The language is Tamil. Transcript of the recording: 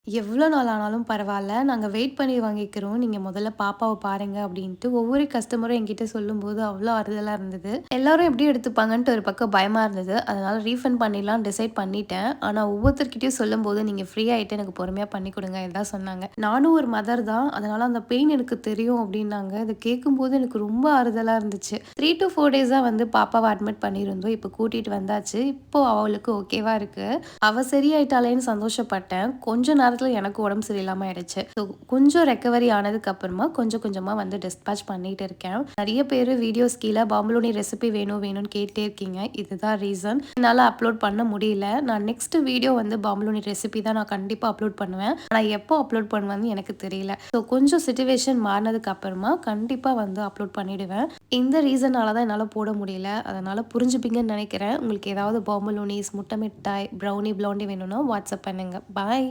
எவ்வளோ நாள் ஆனாலும் பரவால்ல. நாங்க வெயிட் பண்ணி வாங்கிக்கிறோம். நீங்க முதல்ல பாப்பாவ பாருங்க அப்டின்ட்டு ஒவ்வொரு கஸ்டமரும் என்கிட்ட சொல்லும்போது அவ்ளோ ஆறுதலா இருந்தது. எல்லாரும் எப்படி எடுத்துப்பாங்கன்ட்டு ஒரு பக்கம் பயமா இருந்தது. அதனால ரீஃபண்ட் பண்ணிடலாம்னு டிசைட் பண்ணிட்டேன். ஆனா ஒவ்வொருத்தர்கிட்டயும் சொல்லும்போது நீங்க ஃப்ரீ ஆயிட்டு எனக்கு பொறுமையா பண்ணி குடுங்க இதான் சொன்னாங்க. நானும் ஒரு மதர் தான். அதனால அந்த பெயின் எனக்கு தெரியும் அப்டின்னாங்க. இத கேட்கும்போது எனக்கு ரொம்ப ஆறுதலா இருந்துச்சு. 3 to 4 டேஸா வந்து பாப்பாவ அட்மிட் பண்ணியிருந்தோம். இப்போ கூட்டிட்டு வந்தாச்சு. இப்போ அவளுக்கு ஓகேவா இருக்கு. அவ சரியாயிட்டாளேன்னு சந்தோஷப்பட்டேன். கொஞ்ச நேரத்துல எனக்கு உடம்பு சரியில்லாம ஆயிடுச்சு. ஸோ கொஞ்சம் ரெக்கவரி ஆனதுக்கு அப்புறமா கொஞ்சம் கொஞ்சமா வந்து டிஸ்பேட்ச் பண்ணிட்டு இருக்கேன். நெறைய பேரு வீடியோஸ் கீழ பாம்புலோனி ரெசிபி வேணும் வேணும்னு கேட்டே இருக்கீங்க. இதுதான் ரீசன். என்னால அப்லோட் பண்ண முடியல. நான் நெக்ஸ்ட் வீடியோ வந்து பாம்புலோனி ரெசிபி தான் நான் கண்டிப்பா அப்லோட் பண்ணுவேன். ஆனா எப்போ அப்லோட் பண்ணுவேன்னு எனக்கு தெரியல. ஸோ கொஞ்சம் சிச்சுவேஷன் மாறுனதுக்கு அப்புறமா கண்டிப்பா வந்து அப்லோட் பண்ணிடுவேன். இந்த ரீசனால தான் என்னால போட முடியல. அதனால புரிஞ்சுப்பீங்கன்னு நெனைக்கிறேன். உங்களுக்கு ஏதாவது பாம்புலோனிஸ், முட்டை மிட்டாய், ப்ரௌனி, ப்ளாண்டி வேணும்னா வாட்ஸ்அப் பண்ணுங்க. பாய்.